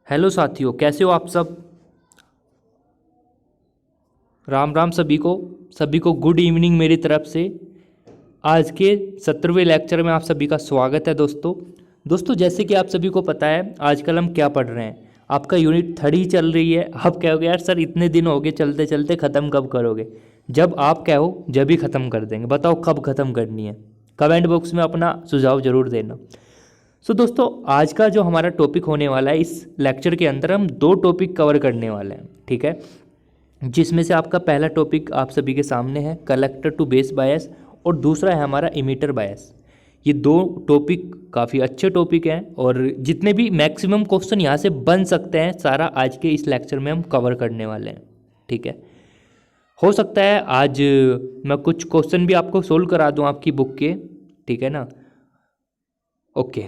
Hello साथियों, कैसे हो आप सब। राम राम सभी को गुड इवनिंग मेरी तरफ से। आज के 17वें लेक्चर में आप सभी का स्वागत है दोस्तों जैसे कि आप सभी को पता है आजकल हम क्या पढ़ रहे हैं। आपका यूनिट 3 चल रही है। आप कहोगे यार सर इतने दिन हो गए चलते चलते, ख़त्म कब करोगे। जब आप कहो जब ही ख़त्म कर देंगे। बताओ कब ख़त्म करनी है। कमेंट बॉक्स में अपना सुझाव ज़रूर देना। दोस्तों आज का जो हमारा टॉपिक होने वाला है, इस लेक्चर के अंदर हम 2 टॉपिक कवर करने वाले हैं, ठीक है। जिसमें से आपका पहला टॉपिक आप सभी के सामने है कलेक्टर टू बेस बायस, और दूसरा है हमारा इमीटर बायस। ये 2 टॉपिक काफ़ी अच्छे टॉपिक हैं और जितने भी मैक्सिमम क्वेश्चन यहाँ से बन सकते हैं सारा आज के इस लेक्चर में हम कवर करने वाले हैं, ठीक है। हो सकता है आज मैं कुछ क्वेश्चन भी आपको सोल्व करा दूँ आपकी बुक के, ठीक है ना। ओके,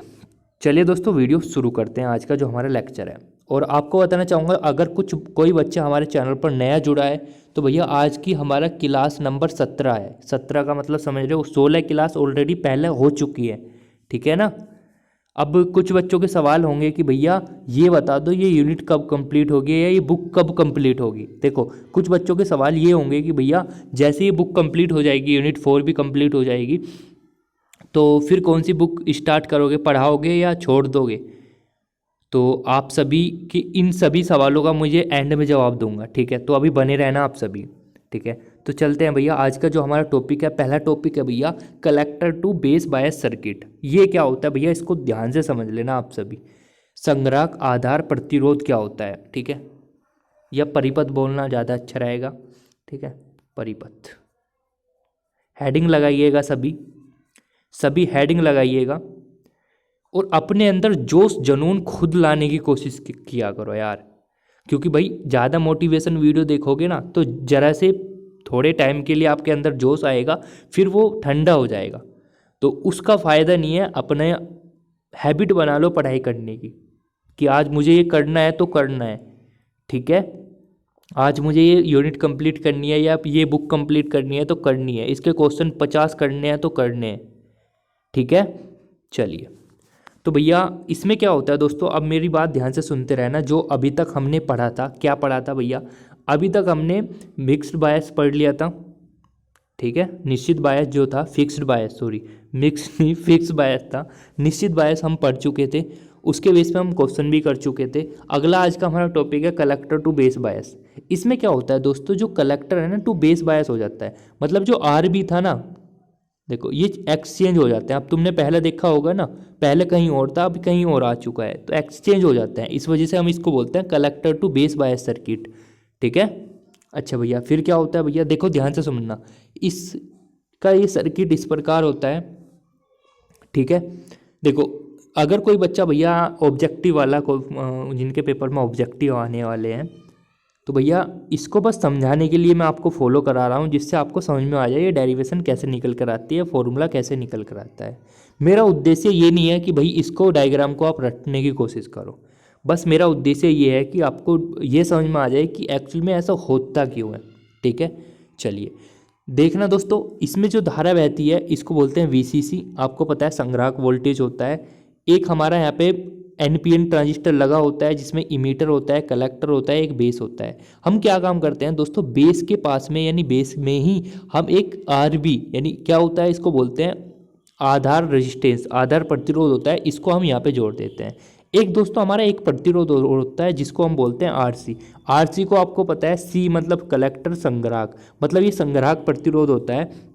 चलिए दोस्तों वीडियो शुरू करते हैं आज का जो हमारा लेक्चर है। और आपको बताना चाहूँगा अगर कोई बच्चा हमारे चैनल पर नया जुड़ा है तो भैया आज की हमारा क्लास नंबर 17 है। 17 का मतलब समझ रहे हो, 16 क्लास ऑलरेडी पहले हो चुकी है, ठीक है ना। अब कुछ बच्चों के सवाल होंगे कि भैया ये बता दो ये यूनिट कब कंप्लीट होगी या ये बुक कब कंप्लीट होगी। देखो कुछ बच्चों के सवाल ये होंगे कि भैया जैसे ये बुक कंप्लीट हो जाएगी, यूनिट 4 भी कंप्लीट हो जाएगी, तो फिर कौन सी बुक स्टार्ट करोगे, पढ़ाओगे या छोड़ दोगे। तो आप सभी के इन सभी सवालों का मुझे एंड में जवाब दूंगा, ठीक है। तो अभी बने रहना आप सभी, ठीक है। तो चलते हैं भैया, आज का जो हमारा टॉपिक है, पहला टॉपिक है भैया collector to base bias circuit. ये क्या होता है भैया, इसको ध्यान से समझ लेना आप सभी। संग्राहक आधार प्रतिरोध क्या होता है, ठीक है। या परिपथ बोलना ज़्यादा अच्छा रहेगा, ठीक है। परिपथ हेडिंग लगाइएगा, सभी हेडिंग लगाइएगा और अपने अंदर जोश जुनून खुद लाने की कोशिश किया करो यार। क्योंकि भाई ज़्यादा मोटिवेशन वीडियो देखोगे ना तो ज़रा से थोड़े टाइम के लिए आपके अंदर जोश आएगा, फिर वो ठंडा हो जाएगा, तो उसका फ़ायदा नहीं है। अपने हैबिट बना लो पढ़ाई करने की कि आज मुझे ये करना है तो करना है, ठीक है। आज मुझे ये यूनिट कंप्लीट करनी है या ये बुक कंप्लीट करनी है तो करनी है, इसके क्वेश्चन 50 करने हैं तो करने हैं, ठीक है। चलिए तो भैया इसमें क्या होता है दोस्तों, अब मेरी बात ध्यान से सुनते रहना। जो अभी तक हमने पढ़ा था, क्या पढ़ा था भैया, अभी तक हमने मिक्स्ड बायस पढ़ लिया था, ठीक है। निश्चित बायस जो था, फिक्स्ड बायस, सॉरी मिक्स्ड नहीं फिक्स्ड बायस था। निश्चित बायस हम पढ़ चुके थे, उसके बेस पे हम क्वेश्चन भी कर चुके थे। अगला आज का हमारा टॉपिक है कलेक्टर टू बेस बायस। इसमें क्या होता है दोस्तों, जो कलेक्टर है ना टू बेस बायस हो जाता है, मतलब जो आर बी था ना, देखो ये एक्सचेंज हो जाते हैं। अब तुमने पहले देखा होगा ना, पहले कहीं और था अब कहीं और आ चुका है, तो एक्सचेंज हो जाते हैं। इस वजह से हम इसको बोलते हैं collector to base bias circuit, ठीक है। अच्छा भैया फिर क्या होता है भैया, देखो ध्यान से समझना। इसका ये सर्किट इस प्रकार होता है, ठीक है। देखो अगर कोई बच्चा भैया ऑब्जेक्टिव वाला को जिनके पेपर में ऑब्जेक्टिव आने वाले हैं, तो भैया इसको बस समझाने के लिए मैं आपको फॉलो करा रहा हूँ, जिससे आपको समझ में आ जाए ये डेरिवेशन कैसे निकल कर आती है, फॉर्मूला कैसे निकल कर आता है। मेरा उद्देश्य ये नहीं है कि भाई इसको डायग्राम को आप रटने की कोशिश करो, बस मेरा उद्देश्य ये है कि आपको ये समझ में आ जाए कि एक्चुअल में ऐसा होता क्यों है, ठीक है। चलिए देखना दोस्तों, इसमें जो धारा बहती है इसको बोलते हैं वीसीसी। आपको पता है संग्राहक वोल्टेज होता है। एक हमारा यहाँ पे एनपीएन ट्रांजिस्टर लगा होता है, जिसमें इमीटर होता है, कलेक्टर होता है, एक बेस होता है। हम क्या काम करते हैं दोस्तों, बेस के पास में यानी बेस में ही हम एक आरबी यानी क्या होता है, इसको बोलते हैं आधार रेजिस्टेंस, आधार प्रतिरोध होता है, इसको हम यहाँ पे जोड़ देते हैं। एक दोस्तों हमारा एक प्रतिरोध और होता है जिसको हम बोलते हैं आरसी। आरसी को आपको पता है, सी मतलब कलेक्टर, संग्राहक मतलब ये संग्राहक प्रतिरोध होता है।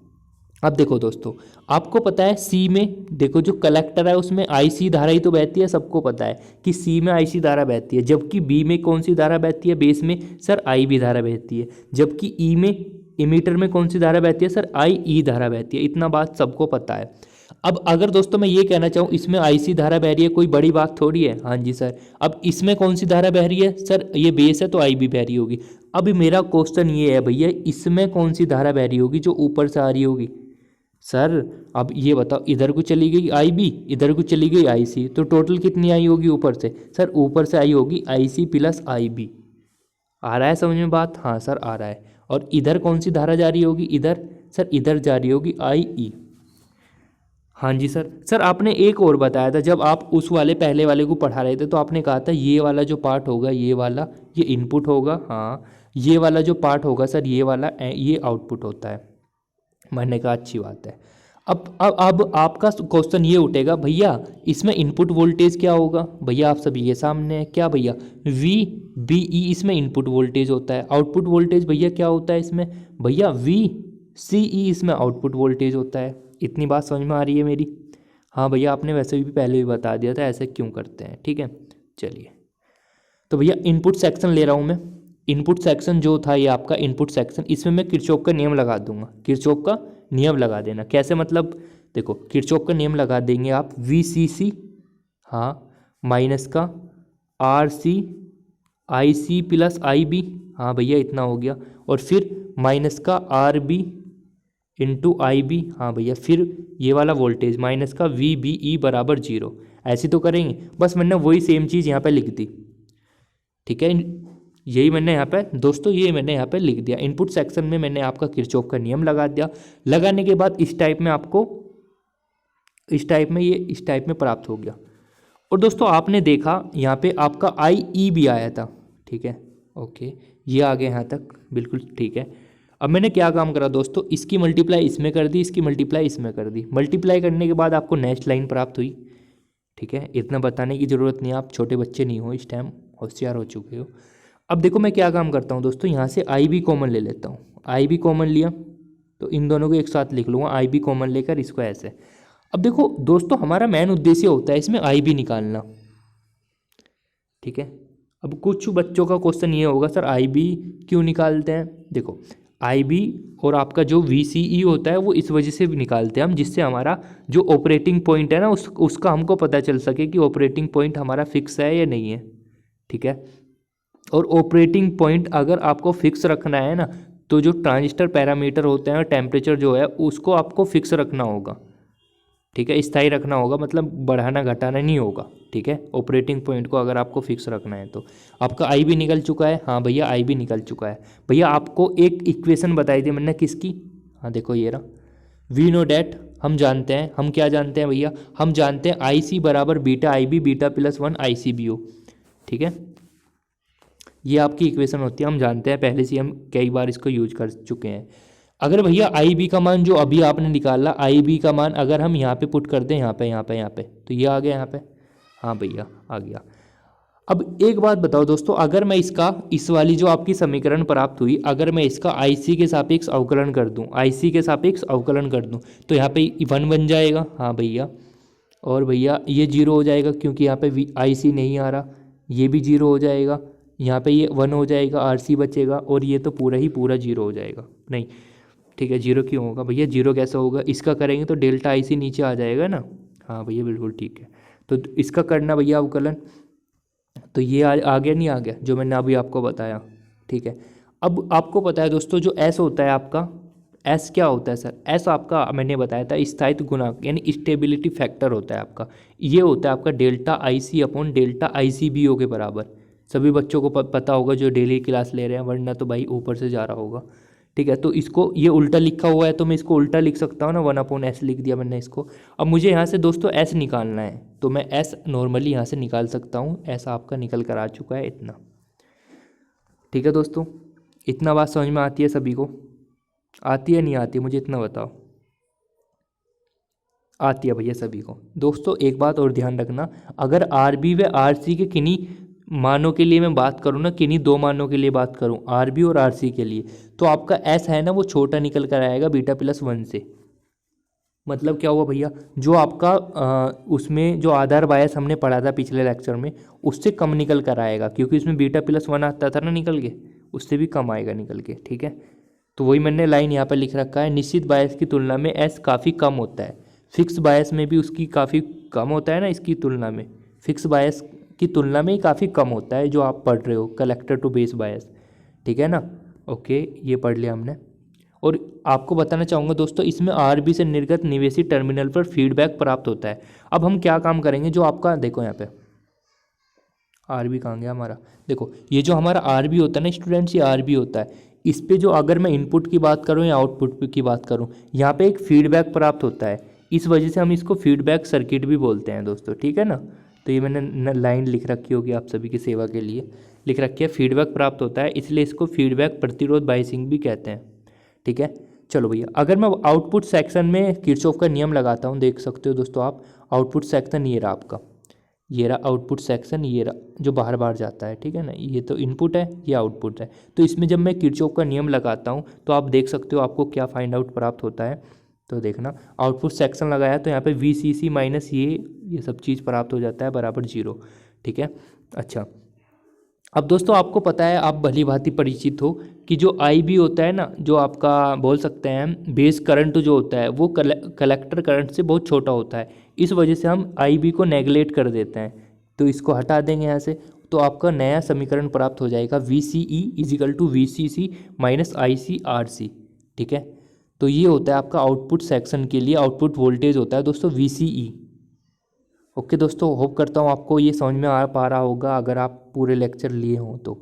अब देखो दोस्तों, आपको पता है सी में देखो जो कलेक्टर है उसमें आईसी धारा ही तो बहती है। सबको पता है कि सी में आईसी धारा बहती है, जबकि बी में कौन सी धारा बहती है, बेस में सर आई बी धारा बहती है। जबकि ई में इमीटर में कौन सी धारा बहती है, सर आई ई धारा बहती है। इतना बात सबको पता है। अब अगर दोस्तों मैं ये कहना चाहूँ इसमें आईसी धारा बह रही है, कोई बड़ी बात थोड़ी है। हाँ जी सर, अब इसमें कौन सी धारा बह रही है, सर ये बेस है तो आई भी बह रही होगी। अब मेरा क्वेश्चन ये है भैया, इसमें कौन सी धारा बह रही होगी जो ऊपर से आ रही होगी। सर अब ये बताओ, इधर को चली गई आई बी, इधर को चली गई आई सी, तो टोटल कितनी आई होगी ऊपर से, सर ऊपर से आई होगी आई सी प्लस आई बी। आ रहा है समझ में बात, हाँ सर आ रहा है। और इधर कौन सी धारा जा रही होगी, इधर सर इधर जा रही होगी आई ई। हाँ जी सर आपने एक और बताया था, जब आप उस वाले पहले वाले को पढ़ा रहे थे तो आपने कहा था ये वाला जो पार्ट होगा, ये वाला ये इनपुट होगा, हाँ ये वाला जो पार्ट होगा सर ये वाला ये आउटपुट होता है। मैंने कहा अच्छी बात है। अब आपका क्वेश्चन ये उठेगा, भैया इसमें इनपुट वोल्टेज क्या होगा? भैया आप सभी के सामने है क्या भैया, वी बी ई इसमें इनपुट वोल्टेज होता है। आउटपुट वोल्टेज भैया क्या होता है इसमें? भैया वी सी ई इसमें आउटपुट वोल्टेज होता है। इतनी बात समझ में आ रही है मेरी? हाँ भैया आपने वैसे भी पहले भी बता दिया था ऐसे क्यों करते हैं, ठीक है। चलिए तो भैया इनपुट सेक्शन ले रहा हूँ मैं। इनपुट सेक्शन जो था ये आपका इनपुट सेक्शन, इसमें मैं किरचॉफ का नियम लगा दूंगा। किरचॉफ का नियम लगा देना कैसे, मतलब देखो किरचॉफ का नियम लगा देंगे आप, वी सी सी हाँ माइनस का आर सी आई सी प्लस आई बी, हाँ भैया इतना हो गया, और फिर माइनस का आर बी इंटू आई बी, हाँ भैया फिर ये वाला वोल्टेज माइनस का वी बी ई बराबर 0। ऐसे तो करेंगे, बस मैंने वही सेम चीज़ यहाँ पे लिख दी, ठीक है। यही मैंने यहाँ पे दोस्तों ये मैंने यहाँ पे लिख दिया। इनपुट सेक्शन में मैंने आपका किरचॉफ का नियम लगा दिया। लगाने के बाद इस टाइप में आपको इस टाइप में प्राप्त हो गया। और दोस्तों आपने देखा यहाँ पे आपका आई ई भी आया था, ठीक है ओके, ये आ गया यहाँ तक बिल्कुल ठीक है। अब मैंने क्या काम करा दोस्तों, इसकी मल्टीप्लाई इसमें कर दी, इसकी मल्टीप्लाई इसमें कर दी। मल्टीप्लाई करने के बाद आपको नेक्स्ट लाइन प्राप्त हुई, ठीक है। इतना बताने की ज़रूरत नहीं, आप छोटे बच्चे नहीं हो, इस टाइम होशियार हो चुके हो। अब देखो मैं क्या काम करता हूँ दोस्तों, यहाँ से आई भी कॉमन ले लेता हूँ। आई भी कॉमन लिया तो इन दोनों को एक साथ लिख लूँगा, आई भी कॉमन लेकर इसको ऐसे। अब देखो दोस्तों हमारा मेन उद्देश्य होता है इसमें आई भी निकालना, ठीक है। अब कुछ बच्चों का क्वेश्चन ये होगा सर आई बी क्यों निकालते हैं? देखो आई बी और आपका जो वी सी ई होता है वो इस वजह से भी निकालते हैं हम, जिससे हमारा जो ऑपरेटिंग पॉइंट है ना उसका हमको पता चल सके कि ऑपरेटिंग पॉइंट हमारा फिक्स है या नहीं है, ठीक है। और ऑपरेटिंग पॉइंट अगर आपको फिक्स रखना है ना तो जो ट्रांजिस्टर पैरामीटर होते हैं और टेम्परेचर जो है उसको आपको फिक्स रखना होगा, ठीक है, स्थायी रखना होगा, मतलब बढ़ाना घटाना नहीं होगा, ठीक है। ऑपरेटिंग पॉइंट को अगर आपको फिक्स रखना है तो आपका आई भी निकल चुका है, हाँ भैया आई भी निकल चुका है। भैया आपको एक इक्वेशन बताई थी मैंने किसकी, हाँ देखो ये रहा, वी नो डैट, हम जानते हैं, हम क्या जानते हैं भैया, हम जानते हैं आई सी बराबर बीटा आई बी बीटा प्लस 1 आई सी बी ओ, ठीक है। ये आपकी इक्वेशन होती है, हम जानते हैं पहले से, हम कई बार इसको यूज कर चुके हैं। अगर भैया आई बी का मान जो अभी आपने निकाला, आई बी का मान अगर हम यहाँ पे पुट कर दें, यहाँ पे तो ये आ गया यहाँ पे, हाँ भैया आ गया। अब एक बात बताओ दोस्तों, अगर मैं इसका इस वाली जो आपकी समीकरण प्राप्त हुई, अगर मैं इसका आई सी के सापेक्ष अवकलन कर दूँ, आई सी के सापेक्ष अवकलन कर दूँ तो यहाँ पे 1 बन जाएगा, हाँ भैया। और भैया ये 0 हो जाएगा क्योंकि यहाँ पे आई सी नहीं आ रहा, ये भी 0 हो जाएगा, यहाँ पे ये 1 हो जाएगा, आर सी बचेगा, और ये तो पूरा ही पूरा 0 हो जाएगा। नहीं ठीक है 0 क्यों होगा भैया, 0 कैसे होगा, इसका करेंगे तो डेल्टा आई सी नीचे आ जाएगा ना, हाँ भैया बिल्कुल ठीक है। तो इसका करना भैया अवकलन, तो ये आ गया नहीं आ गया जो मैंने अभी आपको बताया, ठीक है। अब आपको पता है दोस्तों जो एस होता है आपका, एस क्या होता है सर, एस आपका मैंने बताया था स्थायित्व गुणांक यानी स्टेबिलिटी फैक्टर होता है आपका। ये होता है आपका delta I C upon delta I C B O के बराबर। सभी बच्चों को पता होगा जो डेली क्लास ले रहे हैं, वरना तो भाई ऊपर से जा रहा होगा, ठीक है। तो इसको ये उल्टा लिखा हुआ है तो मैं इसको उल्टा लिख सकता हूँ ना, 1 अपॉन एस लिख दिया मैंने इसको। अब मुझे यहाँ से दोस्तों एस निकालना है तो मैं एस नॉर्मली यहाँ से निकाल सकता हूँ, ऐसा आपका निकल कर आ चुका है इतना, ठीक है दोस्तों। इतना बात समझ में आती है सभी को, आती है नहीं आती है मुझे इतना बताओ, आती है भैया सभी को। दोस्तों एक बात और ध्यान रखना, अगर आर बी व आर सी के किन्हीं मानों के लिए मैं बात करूँ ना, किन्हीं 2 मानों के लिए बात करूँ आर बी और आर सी के लिए, तो आपका एस है ना वो छोटा निकल कर आएगा बीटा प्लस 1 से। मतलब क्या हुआ भैया, जो आपका उसमें जो आधार बायस हमने पढ़ा था पिछले लेक्चर में उससे कम निकल कर आएगा, क्योंकि उसमें बीटा प्लस 1 आता था ना निकल के, उससे भी कम आएगा निकल के, ठीक है। तो वही मैंने लाइन यहाँ पर लिख रखा है, निश्चित बायस की तुलना में एस काफ़ी कम होता है, फिक्स बायस में भी उसकी काफ़ी कम होता है ना, इसकी तुलना में फिक्स बायस की तुलना में ही काफ़ी कम होता है जो आप पढ़ रहे हो कलेक्टर टू बेस बायस, ठीक है ना। ओके ये पढ़ लिया हमने। और आपको बताना चाहूँगा दोस्तों इसमें आर बी से निर्गत निवेशी टर्मिनल पर फीडबैक प्राप्त होता है। अब हम क्या काम करेंगे, जो आपका देखो यहाँ पे आर बी कहाँ गया हमारा, देखो ये जो हमारा आर बी होता है ना स्टूडेंट्स, ये आर बी होता है, इस पे जो अगर मैं इनपुट की बात करूँ या आउटपुट की बात करूँ, यहाँ पे एक फीडबैक प्राप्त होता है। इस वजह से हम इसको फीडबैक सर्किट भी बोलते हैं दोस्तों, ठीक है ना। तो ये मैंने लाइन लिख रखी होगी आप सभी की सेवा के लिए, लिख रखी है फीडबैक प्राप्त होता है, इसलिए इसको फीडबैक प्रतिरोध बायसिंग भी कहते हैं, ठीक है। चलो भैया, अगर मैं आउटपुट सेक्शन में किरचॉफ का नियम लगाता हूँ, देख सकते हो दोस्तों आप, आउटपुट सेक्शन ये रहा आपका, ये रहा आउटपुट सेक्शन, ये रहा जो बाहर बाहर जाता है, ठीक है ना। ये तो इनपुट है, ये आउटपुट है। तो इसमें जब मैं किरचॉफ का नियम लगाता हूँ तो आप देख सकते हो आपको क्या फाइंड आउट प्राप्त होता है। तो देखना, आउटपुट सेक्शन लगाया तो यहाँ पे VCC माइनस ये सब चीज़ प्राप्त हो जाता है बराबर 0, ठीक है। अच्छा, अब दोस्तों आपको पता है, आप भली भांति परिचित हो कि जो IB होता है ना, जो आपका बोल सकते हैं बेस करंट जो होता है वो कलेक्टर करंट से बहुत छोटा होता है। इस वजह से हम IB को नेगलेक्ट कर देते हैं, तो इसको हटा देंगे यहाँ से, तो आपका नया समीकरण प्राप्त हो जाएगा VCE is equal to VCC minus ICRC, ठीक है। तो ये होता है आपका आउटपुट सेक्शन के लिए आउटपुट वोल्टेज होता है दोस्तों VCE। ओके दोस्तों, होप करता हूँ आपको ये समझ में आ पा रहा होगा अगर आप पूरे लेक्चर लिए हों तो।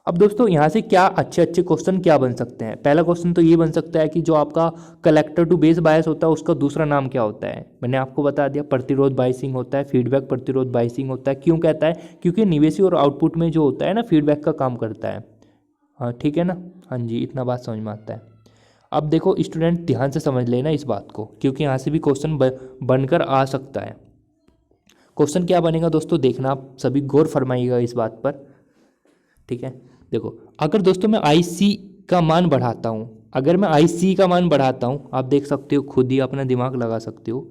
अब दोस्तों यहाँ से क्या अच्छे अच्छे क्वेश्चन क्या बन सकते हैं। पहला क्वेश्चन तो ये बन सकता है कि जो आपका कलेक्टर टू बेस बायस होता है उसका दूसरा नाम क्या होता है। मैंने आपको बता दिया, प्रतिरोध बायसिंग होता है, फीडबैक प्रतिरोध बायसिंग होता है। क्यों कहता है? क्योंकि निवेशी और आउटपुट में जो होता है ना फीडबैक का काम करता है। हाँ ठीक है ना, हाँ जी, इतना बात समझ में आता है। अब देखो स्टूडेंट, ध्यान से समझ लेना इस बात को, क्योंकि यहाँ से भी क्वेश्चन बनकर आ सकता है। क्वेश्चन क्या बनेगा दोस्तों, देखना आप सभी गौर फरमाइएगा इस बात पर, ठीक है। देखो, अगर दोस्तों मैं IC का मान बढ़ाता हूँ, अगर मैं IC का मान बढ़ाता हूँ, आप देख सकते हो, खुद ही अपना दिमाग लगा सकते हो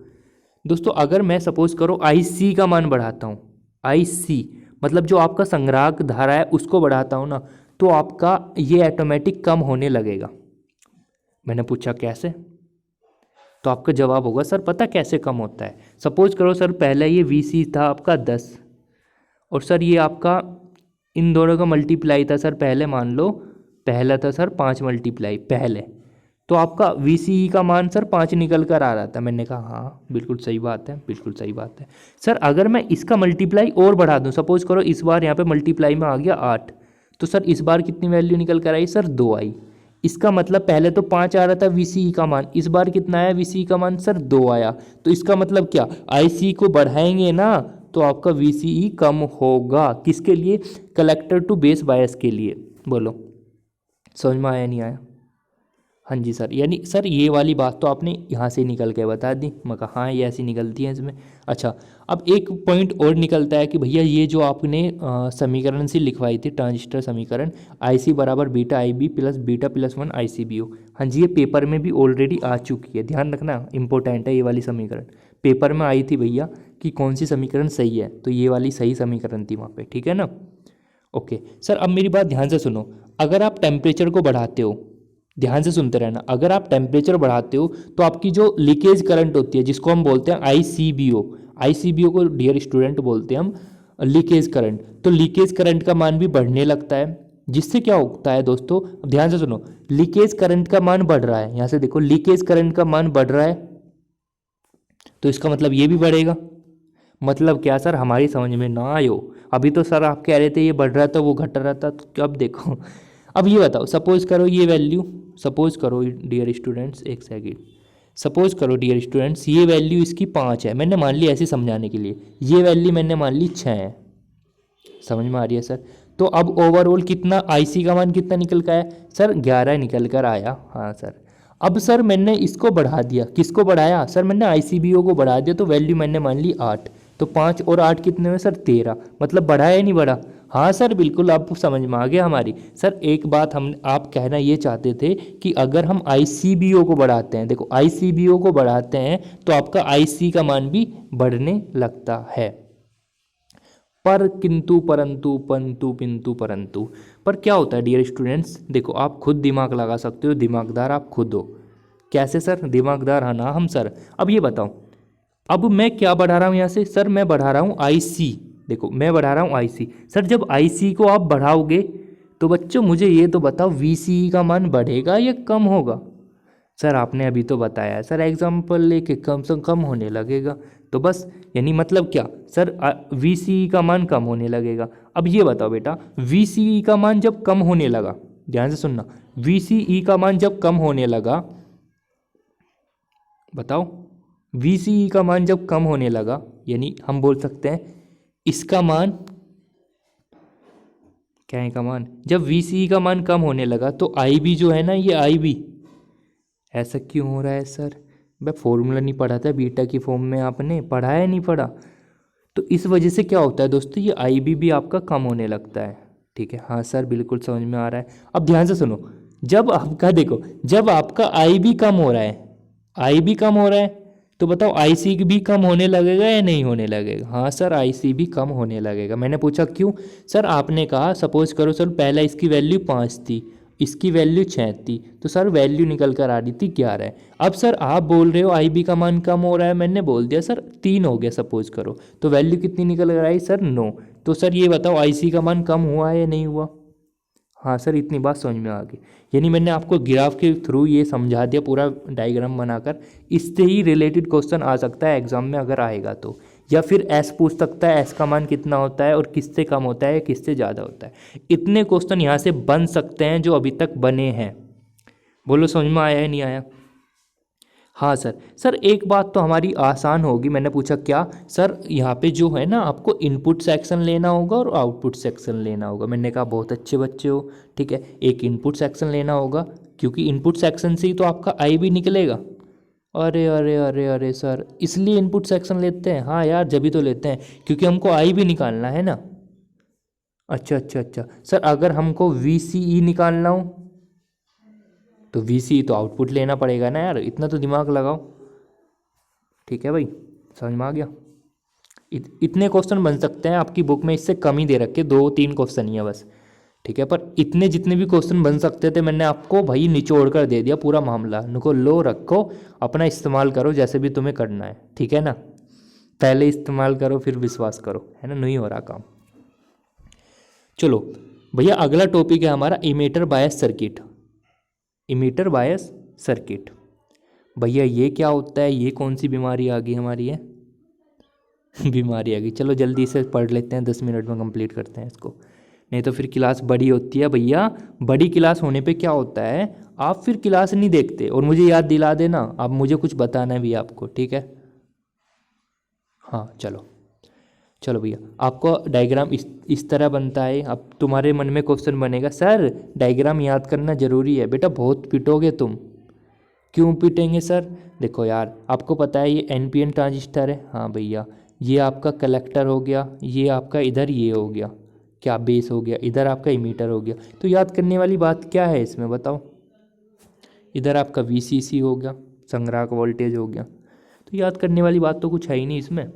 दोस्तों। अगर मैं सपोज करो IC का मान बढ़ाता हूँ, IC मतलब जो आपका संग्राहक धारा है उसको बढ़ाता हूँ ना, तो आपका ये ऑटोमेटिक कम होने लगेगा। मैंने पूछा कैसे, तो आपका जवाब होगा सर पता कैसे कम होता है। सपोज करो सर, पहले ये VC था आपका 10 और सर ये आपका इन दोनों का मल्टीप्लाई था सर, पहले मान लो पहला था सर 5 मल्टीप्लाई पहले, तो आपका VCE का मान सर 5 निकल कर आ रहा था। मैंने कहा हाँ बिल्कुल सही बात है, बिल्कुल सही बात है सर। अगर मैं इसका मल्टीप्लाई और बढ़ा दूँ, सपोज करो इस बार यहाँ पे मल्टीप्लाई में आ गया 8, तो सर इस बार कितनी वैल्यू निकल कर आई सर 2 आई। इसका मतलब पहले तो 5 आ रहा था VCE का मान, इस बार कितना आया VCE का मान सर 2 आया। तो इसका मतलब क्या, IC को बढ़ाएंगे ना तो आपका VCE कम होगा। किसके लिए? कलेक्टर टू बेस बायस के लिए। बोलो समझ में आया नहीं आया? हाँ जी सर, यानी सर ये वाली बात तो आपने यहाँ से निकल के बता दी। मैं कहा हाँ ये ऐसी निकलती है इसमें। अच्छा, अब एक पॉइंट और निकलता है कि भैया ये जो आपने समीकरण से लिखवाई थी ट्रांजिस्टर समीकरण, IC बराबर beta IB plus beta plus 1 ICBO, हाँ जी ये पेपर में भी ऑलरेडी आ चुकी है, ध्यान रखना इंपॉर्टेंट है ये वाली समीकरण। पेपर में आई थी भैया कि कौन सी समीकरण सही है, तो ये वाली सही समीकरण थी वहाँ पर, ठीक है ना। ओके सर, अब मेरी बात ध्यान से सुनो। अगर आप टेम्परेचर को बढ़ाते हो, ध्यान से सुनते रहना, अगर आप टेम्परेचर बढ़ाते हो तो आपकी जो लीकेज करंट होती है जिसको हम बोलते हैं ICBO को डियर स्टूडेंट बोलते हैं हम लीकेज करंट, तो लीकेज करंट का मान भी बढ़ने लगता है। जिससे क्या होता है दोस्तों, ध्यान से सुनो, लीकेज करंट का मान बढ़ रहा है, यहां से देखो लीकेज करंट का मान बढ़ रहा है, तो इसका मतलब ये भी बढ़ेगा। मतलब क्या सर, हमारी समझ में ना आयो, अभी तो सर आप कह रहे थे ये बढ़ रहा था वो घट रहा था, तो अब देखो अब ये बताओ, सपोज करो ये वैल्यू, सपोज करो डियर स्टूडेंट्स, एक सेकेंड, सपोज करो डियर स्टूडेंट्स ये वैल्यू इसकी 5 है, मैंने मान ली ऐसे समझाने के लिए, ये वैल्यू मैंने मान ली 6 है। समझ में आ रही है सर? तो अब ओवरऑल कितना IC का मान कितना निकल का है सर? 11 निकल कर आया। हाँ सर, अब सर मैंने इसको बढ़ा दिया, किसको बढ़ाया सर? मैंने ICBO को बढ़ा दिया, तो वैल्यू मैंने मान ली 8, तो 5 और 8 कितने में सर? 13, मतलब बढ़ा या नहीं बढ़ा? हाँ सर बिल्कुल, आपको समझ में आ गया हमारी। सर एक बात हम आप कहना ये चाहते थे कि अगर हम ICBO को बढ़ाते हैं, देखो ICBO को बढ़ाते हैं तो आपका IC का मान भी बढ़ने लगता है। पर किंतु परंतु पंतु पिंतु परंतु, पर क्या होता है डियर स्टूडेंट्स, देखो आप खुद दिमाग लगा सकते हो, दिमागदार आप खुद हो। कैसे सर? दिमागदार है ना हम सर। अब ये बताओ, अब मैं क्या बढ़ा रहा हूँ यहाँ से सर? मैं बढ़ा रहा हूँ IC, देखो मैं बढ़ा रहा हूँ IC। सर जब IC को आप बढ़ाओगे तो बच्चों मुझे ये तो बताओ VCE का मान बढ़ेगा या कम होगा? सर आपने अभी तो बताया सर एग्जाम्पल लेके कम से कम होने लगेगा, तो बस यानी मतलब क्या सर, VCE का मान कम होने लगेगा। अब ये बताओ बेटा, VCE का मान जब कम होने लगा, ध्यान से सुनना, VCE का मान जब कम होने लगा, बताओ VCE का मान जब कम होने लगा, यानी हम बोल सकते हैं इसका मान, क्या है का मान, जब VCE का मान कम होने लगा तो IB जो है ना, ये IB ऐसा क्यों हो रहा है सर? भाई फॉर्मूला नहीं पढ़ा था बीटा की फॉर्म में, आपने पढ़ा है नहीं पढ़ा? तो इस वजह से क्या होता है दोस्तों, ये IB भी आपका कम होने लगता है। ठीक है, हाँ सर बिल्कुल समझ में आ रहा है। अब ध्यान से सुनो, जब आपका देखो, जब आपका IB कम हो रहा है, IB कम हो रहा है, तो बताओ IC भी कम होने लगेगा या नहीं होने लगेगा? हाँ सर IC भी कम होने लगेगा। मैंने पूछा क्यों? सर आपने कहा सपोज करो सर पहला इसकी वैल्यू 5 थी, इसकी वैल्यू 6 थी, तो सर वैल्यू निकल कर आ रही थी 11। अब सर आप बोल रहे हो IB का मान कम हो रहा है, मैंने बोल दिया सर 3 हो गया सपोज करो, तो वैल्यू कितनी निकल कर आई सर 9। तो सर ये बताओ IC का मान कम हुआ है या नहीं हुआ? हाँ सर इतनी बात समझ में आ गई। यानी मैंने आपको ग्राफ के थ्रू ये समझा दिया पूरा डायग्राम बनाकर। इससे ही रिलेटेड क्वेश्चन आ सकता है एग्जाम में अगर आएगा तो, या फिर एस पूछ सकता है एस का मान कितना होता है और किससे कम होता है किससे ज़्यादा होता है। इतने क्वेश्चन यहाँ से बन सकते हैं जो अभी तक बने हैं। बोलो समझ में आया है नहीं आया? हाँ सर, सर एक बात तो हमारी आसान होगी। मैंने पूछा क्या सर, यहाँ पे जो है ना आपको इनपुट सेक्शन लेना होगा और आउटपुट सेक्शन लेना होगा। मैंने कहा बहुत अच्छे बच्चे हो, ठीक है, एक इनपुट सेक्शन लेना होगा क्योंकि इनपुट सेक्शन से ही तो आपका IB निकलेगा। अरे अरे अरे अरे सर इसलिए इनपुट सेक्शन लेते हैं? हाँ यार जब भी तो लेते हैं क्योंकि हमको IB निकालना है ना। अच्छा अच्छा अच्छा सर, अगर हमको VCE निकालना हो तो VCE तो आउटपुट लेना पड़ेगा ना यार, इतना तो दिमाग लगाओ। ठीक है भाई, समझ में आ गया? इतने क्वेश्चन बन सकते हैं, आपकी बुक में इससे कम ही दे रखे, 2-3 क्वेश्चन ही है बस। ठीक है, पर इतने जितने भी क्वेश्चन बन सकते थे मैंने आपको भाई निचोड़ कर दे दिया पूरा मामला। इनको लो रखो, अपना इस्तेमाल करो जैसे भी तुम्हें करना है, ठीक है ना। पहले इस्तेमाल करो फिर विश्वास करो, है ना, नहीं हो रहा काम। चलो भैया अगला टॉपिक है हमारा emitter bias circuit. Emitter bias circuit भैया ये क्या होता है, ये कौन सी बीमारी आ गई हमारी है? बीमारी आ गई। चलो जल्दी से पढ़ लेते हैं, 10 मिनट में कंप्लीट करते हैं इसको, नहीं तो फिर क्लास बड़ी होती है भैया। बड़ी क्लास होने पे क्या होता है, आप फिर क्लास नहीं देखते और मुझे याद दिला देना, अब मुझे कुछ बताना भी आपको, ठीक है। हाँ चलो चलो भैया, आपको डायग्राम इस तरह बनता है। अब तुम्हारे मन में क्वेश्चन बनेगा सर डायग्राम याद करना ज़रूरी है। बेटा बहुत पिटोगे तुम। क्यों पिटेंगे सर? देखो यार आपको पता है ये NPN ट्रांजिस्टर है, हाँ भैया, ये आपका कलेक्टर हो गया, ये आपका इधर ये हो गया क्या, बेस हो गया, इधर आपका इमीटर हो गया। तो याद करने वाली बात क्या है इसमें बताओ? इधर आपका VCC हो गया, संग्राहक वोल्टेज हो गया। तो याद करने वाली बात तो कुछ है ही नहीं इसमें,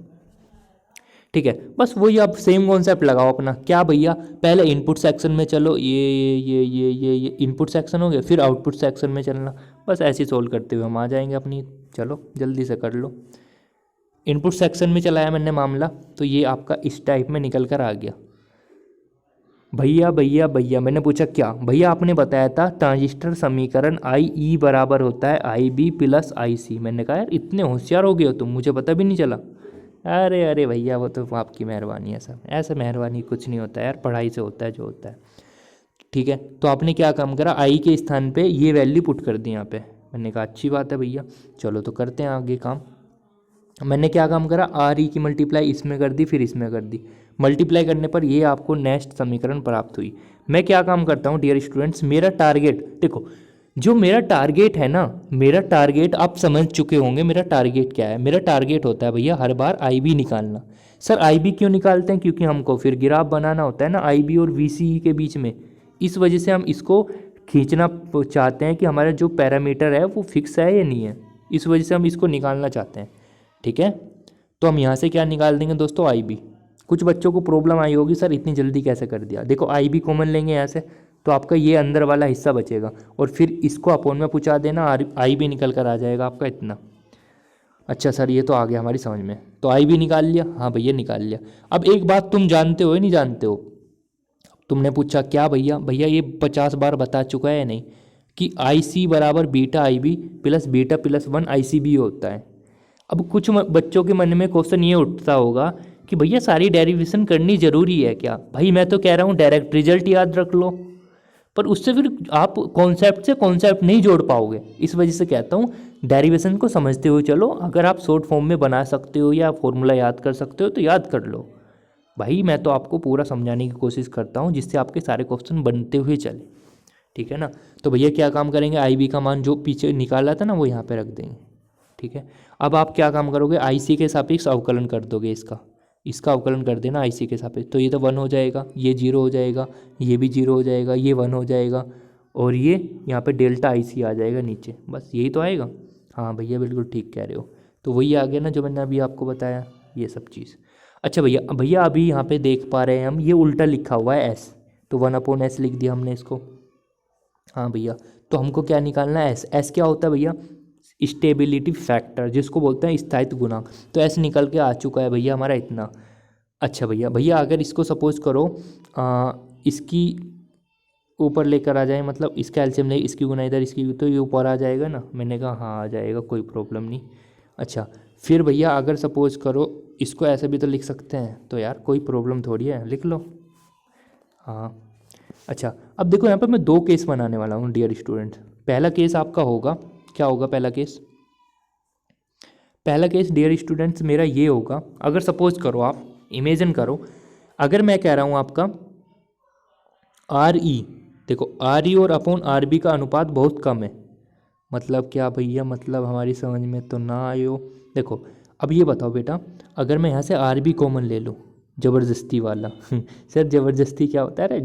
ठीक है। बस वही आप सेम कॉन्सेप्ट लगाओ अपना। क्या भैया, पहले इनपुट सेक्शन में चलो, ये इनपुट सेक्शन हो गया, फिर आउटपुट सेक्शन में चलना। बस ऐसे ही सोल्व करते हुए हम आ जाएंगे अपनी। चलो जल्दी से कर लो। इनपुट सेक्शन में चलाया मैंने मामला, तो ये आपका इस टाइप में निकल कर आ गया। भैया भैया भैया मैंने पूछा क्या भैया, आपने बताया था ट्रांजिस्टर समीकरण IE बराबर होता है IB प्लस IC। मैंने कहा यार इतने होशियार हो गए हो तुम, मुझे पता भी नहीं चला। अरे अरे भैया वो तो आपकी मेहरबानी है सर, ऐसे मेहरबानी कुछ नहीं होता यार, पढ़ाई से होता है जो होता है, ठीक है। तो आपने क्या काम करा, I के स्थान पे ये वैल्यू पुट कर दी यहाँ पे। मैंने कहा अच्छी बात है भैया, चलो तो करते हैं आगे काम। मैंने क्या काम करा, RE की मल्टीप्लाई इसमें कर दी, फिर इसमें कर दी। मल्टीप्लाई करने पर ये आपको नेक्स्ट समीकरण प्राप्त हुई। मैं क्या काम करता हूँ डियर स्टूडेंट्स, मेरा टारगेट देखो, जो मेरा टारगेट है ना, मेरा टारगेट आप समझ चुके होंगे मेरा टारगेट क्या है। मेरा टारगेट होता है भैया हर बार IB निकालना। सर IB क्यों निकालते हैं? क्योंकि हमको फिर ग्राफ बनाना होता है ना IB और VCE के बीच में। इस वजह से हम इसको खींचना चाहते हैं कि हमारा जो पैरामीटर है वो फिक्स है या नहीं है, इस वजह से हम इसको निकालना चाहते हैं, ठीक है। तो हम यहाँ से क्या निकाल देंगे दोस्तों, IB। कुछ बच्चों को प्रॉब्लम आई होगी सर इतनी जल्दी कैसे कर दिया। देखो IB कॉमन लेंगे यहाँ से, तो आपका ये अंदर वाला हिस्सा बचेगा और फिर इसको अपोन में पूछा देना, IB निकल कर आ जाएगा आपका इतना। अच्छा सर ये तो आ गया हमारी समझ में, तो IB निकाल लिया, हाँ भैया निकाल लिया। अब एक बात तुम जानते हो या नहीं जानते हो, तुमने पूछा क्या भैया, भैया ये 50 बार बता चुका है या नहीं कि IC बराबर beta IB plus beta plus 1 ICB होता है। अब कुछ बच्चों के मन में क्वेश्चन ये उठता होगा कि भैया सारी डेरिवेशन करनी ज़रूरी है क्या? भाई मैं तो कह रहा हूँ डायरेक्ट रिजल्ट याद रख लो, पर उससे फिर आप कॉन्सेप्ट से कॉन्सेप्ट नहीं जोड़ पाओगे। इस वजह से कहता हूँ डेरिवेशन को समझते हुए चलो, अगर आप शॉर्ट फॉर्म में बना सकते हो या फॉर्मूला याद कर सकते हो तो याद कर लो भाई। मैं तो आपको पूरा समझाने की कोशिश करता हूँ जिससे आपके सारे क्वेश्चन बनते हुए चले, ठीक है ना। तो भैया क्या काम करेंगे, आई बी का मान जो पीछे निकाला था ना वो यहाँ पे रख देंगे, ठीक है। अब आप क्या काम करोगे, आई सी के सापेक्ष अवकलन कर दोगे, इसका अवकलन कर देना आई सी के सापेक्ष। तो ये तो 1 हो जाएगा, ये 0 हो जाएगा, ये भी 0 हो जाएगा, ये 1 हो जाएगा, और ये यहाँ पे डेल्टा आई सी आ जाएगा नीचे, बस यही तो आएगा। हाँ भैया बिल्कुल ठीक कह रहे हो। तो वही आ गया ना जो मैंने अभी आपको बताया, ये सब चीज़। अच्छा भैया, भैया अभी यहाँ पे देख पा रहे हैं हम, ये उल्टा लिखा हुआ है एस, तो 1/s लिख दिया हमने इसको। हाँ भैया, तो हमको क्या निकालना है, एस। एस क्या होता है भैया, स्टेबिलिटी फैक्टर, जिसको बोलते हैं स्थायित्व गुणांक। तो एस निकल के आ चुका है भैया हमारा इतना। अच्छा भैया, भैया अगर इसको सपोज करो इसकी ऊपर लेकर आ जाए, मतलब इसका एलसीएम ले, इसकी गुना इधर, इसकी, तो ये ऊपर आ जाएगा ना। मैंने कहा हाँ आ जाएगा, कोई प्रॉब्लम नहीं। अच्छा फिर भैया अगर सपोज करो इसको ऐसे भी तो लिख सकते हैं, तो यार कोई प्रॉब्लम थोड़ी है, लिख लो। हाँ अच्छा, अब देखो यहाँ पर मैं 2 केस बनाने वाला हूँ डियर स्टूडेंट। पहला केस आपका होगा, क्या होगा पहला केस, पहला केस डियर स्टूडेंट्स मेरा ये होगा, अगर सपोज करो आप इमेजिन करो, अगर मैं कह रहा हूँ आपका आर ई, देखो आर ई और अपॉन आर बी का अनुपात बहुत कम है। मतलब क्या भैया, मतलब हमारी समझ में तो ना आयो। देखो अब ये बताओ बेटा, अगर मैं यहाँ से आर बी कॉमन ले लूँ, ज़बरदस्ती वाला सर ज़बरदस्ती क्या होता है, अरे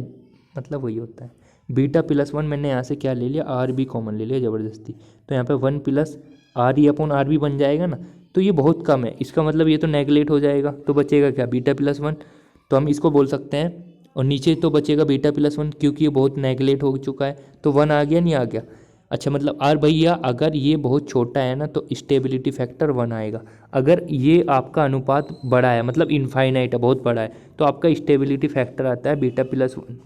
मतलब वही होता है, बीटा प्लस 1 मैंने यहाँ से क्या ले लिया, आर बी कॉमन ले लिया ज़बरदस्ती, तो यहाँ पे 1 plus R E upon R B बन जाएगा ना। तो ये बहुत कम है, इसका मतलब ये तो नेगलेक्ट हो जाएगा, तो बचेगा क्या, बीटा प्लस 1। तो हम इसको बोल सकते हैं, और नीचे तो बचेगा बीटा प्लस 1, क्योंकि ये बहुत नेगलेक्ट हो चुका है, तो 1 आ गया नहीं आ गया। अच्छा मतलब आर भैया अगर ये बहुत छोटा है ना तो स्टेबिलिटी फैक्टर 1 आएगा। अगर ये आपका अनुपात बड़ा है, मतलब इनफाइनाइट है, बहुत बड़ा है, तो आपका स्टेबिलिटी फैक्टर आता है बीटा प्लस 1।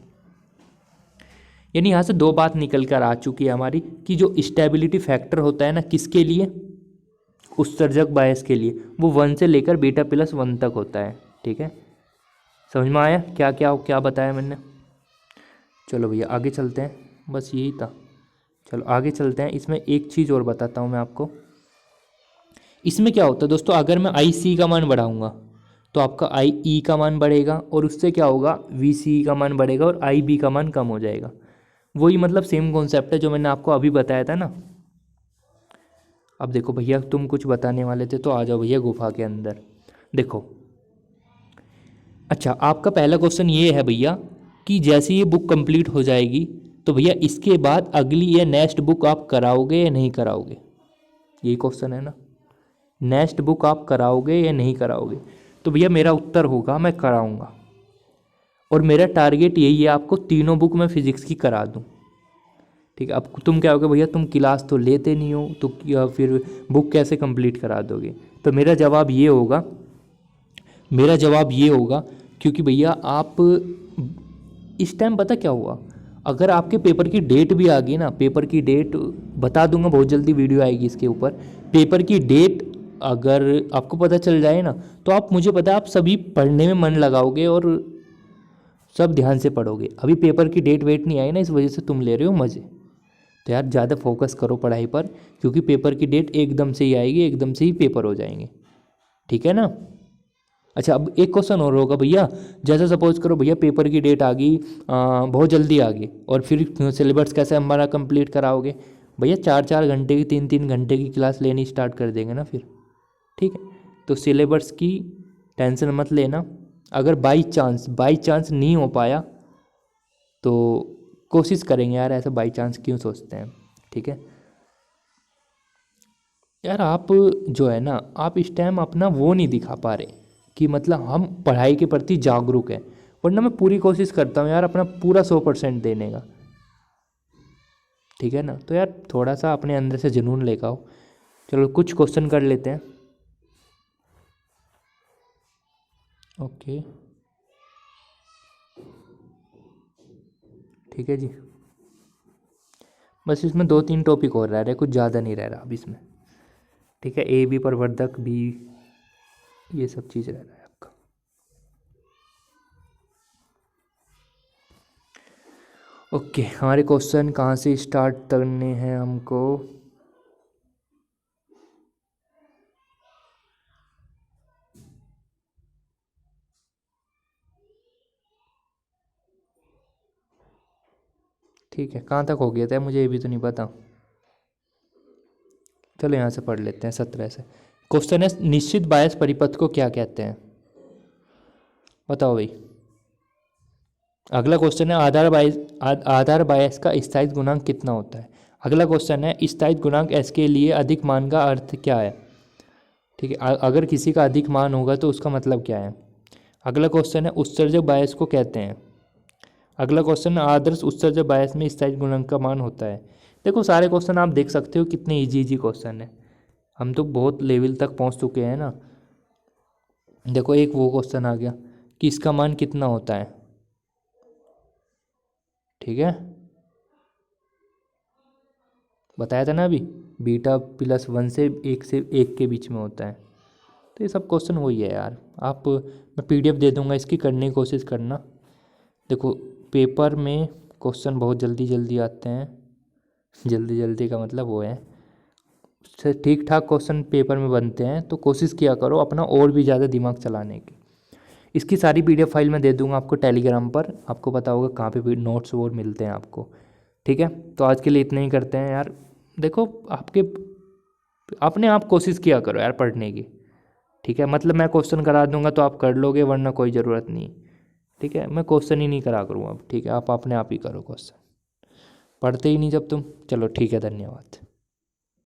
यानी यहाँ से 2 बात निकल कर आ चुकी है हमारी, कि जो स्टेबिलिटी फैक्टर होता है ना किसके लिए, उत्सर्जक बायस के लिए, वो 1 से लेकर बीटा प्लस 1 तक होता है, ठीक है। समझ में आया क्या क्या क्या बताया मैंने। चलो भैया आगे चलते हैं, बस यही था। चलो आगे चलते हैं, इसमें एक चीज़ और बताता हूँ मैं आपको। इसमें क्या होता है दोस्तों, अगर मैं आई सी का मान बढ़ाऊँगा तो आपका आई ई का मान बढ़ेगा, और उससे क्या होगा, वी सी का मान बढ़ेगा, और आई बी का मान कम हो जाएगा। वही मतलब सेम कॉन्सेप्ट है जो मैंने आपको अभी बताया था ना। अब देखो भैया तुम कुछ बताने वाले थे, तो आ जाओ भैया गुफा के अंदर। देखो अच्छा, आपका पहला क्वेश्चन ये है भैया कि जैसे ये बुक कंप्लीट हो जाएगी तो भैया इसके बाद अगली या नेक्स्ट बुक आप कराओगे या नहीं कराओगे, यही क्वेश्चन है ना। नेक्स्ट बुक आप कराओगे या नहीं कराओगे, तो भैया मेरा उत्तर होगा मैं कराऊंगा, और मेरा टारगेट यही है आपको तीनों बुक मैं फिजिक्स की करा दूं, ठीक है। अब तुम क्या होगे भैया, तुम क्लास तो लेते नहीं हो, तो या फिर बुक कैसे कंप्लीट करा दोगे। तो मेरा जवाब ये होगा, मेरा जवाब ये होगा, क्योंकि भैया आप इस टाइम पता क्या हुआ, अगर आपके पेपर की डेट भी आ गई ना, पेपर की डेट बता दूंगा, बहुत जल्दी वीडियो आएगी इसके ऊपर। पेपर की डेट अगर आपको पता चल जाए ना, तो आप, मुझे पता है आप सभी पढ़ने में मन लगाओगे और सब ध्यान से पढ़ोगे। अभी पेपर की डेट वेट नहीं आई ना, इस वजह से तुम ले रहे हो मज़े। तो यार ज़्यादा फोकस करो पढ़ाई पर, क्योंकि पेपर की डेट एकदम से ही आएगी, एकदम से ही पेपर हो जाएंगे, ठीक है ना। अच्छा अब एक क्वेश्चन और होगा भैया, जैसे सपोज करो भैया पेपर की डेट आ गई, बहुत जल्दी आ गई, और फिर सिलेबस कैसे हमारा कंप्लीट कराओगे। भैया 4-4 घंटे की, 3-3 घंटे की क्लास लेनी स्टार्ट कर देंगे ना फिर, ठीक है। तो सिलेबस की टेंशन मत लेना, अगर बाई चांस नहीं हो पाया तो कोशिश करेंगे यार, ऐसा बाई चांस क्यों सोचते हैं, ठीक है। यार आप जो है ना, आप इस टाइम अपना वो नहीं दिखा पा रहे कि मतलब हम पढ़ाई के प्रति जागरूक हैं, वरना मैं पूरी कोशिश करता हूँ यार अपना पूरा 100% देने का, ठीक है ना। तो यार थोड़ा सा अपने अंदर से जुनून लेकर आओ। चलो कुछ क्वेश्चन कर लेते हैं, ओके ठीक है जी। बस इसमें 2-3 टॉपिक और रह रहे, कुछ ज़्यादा नहीं रह रहा अब इसमें, ठीक है। ए बी प्रवर्धक भी, ये सब चीज़ रह रहा है आपका। ओके हमारे क्वेश्चन कहाँ से स्टार्ट करने हैं हमको, ठीक है, कहाँ तक हो गया था मुझे ये भी तो नहीं पता। चलो यहाँ से पढ़ लेते हैं 17 से। क्वेश्चन है, निश्चित बायस परिपथ को क्या कहते हैं? बताओ भाई। अगला क्वेश्चन है, आधार बायस का स्थायित्व गुणांक कितना होता है? अगला क्वेश्चन है, स्थायित्व गुणांक एस के लिए अधिक मान का अर्थ क्या है? ठीक है, अगर किसी का अधिक मान होगा तो उसका मतलब क्या है? अगला क्वेश्चन है, उत्सर्जक बायस को कहते हैं? अगला क्वेश्चन है, आदर्श उत्सर्जक बायस में स्थायित्व गुणांक का मान होता है? देखो सारे क्वेश्चन आप देख सकते हो कितने इजी इजी क्वेश्चन है, हम तो बहुत लेवल तक पहुंच चुके हैं ना। देखो एक वो क्वेश्चन आ गया कि इसका मान कितना होता है, ठीक है, बताया था ना अभी, β+1 से 1 के बीच में होता है। तो ये सब क्वेश्चन वही है यार। आप, मैं PDF दे दूंगा, इसकी करने की कोशिश करना। देखो पेपर में क्वेश्चन बहुत जल्दी जल्दी आते हैं, जल्दी जल्दी का मतलब वो है ठीक ठाक क्वेश्चन पेपर में बनते हैं, तो कोशिश किया करो अपना और भी ज़्यादा दिमाग चलाने की। इसकी सारी PDF फाइल मैं दे दूंगा आपको टेलीग्राम पर, आपको पता होगा कहाँ पे भी नोट्स और मिलते हैं आपको। ठीक है, तो आज के लिए इतना ही करते हैं यार। देखो आपके अपने आप कोशिश किया करो यार पढ़ने की, ठीक है, मतलब मैं क्वेश्चन करा दूंगा तो आप कर लोगे, वरना कोई ज़रूरत नहीं। ठीक है, मैं क्वेश्चन ही नहीं करा करूँगा अब, ठीक है, आप अपने आप ही करो क्वेश्चन, पढ़ते ही नहीं जब तुम। चलो ठीक है, धन्यवाद।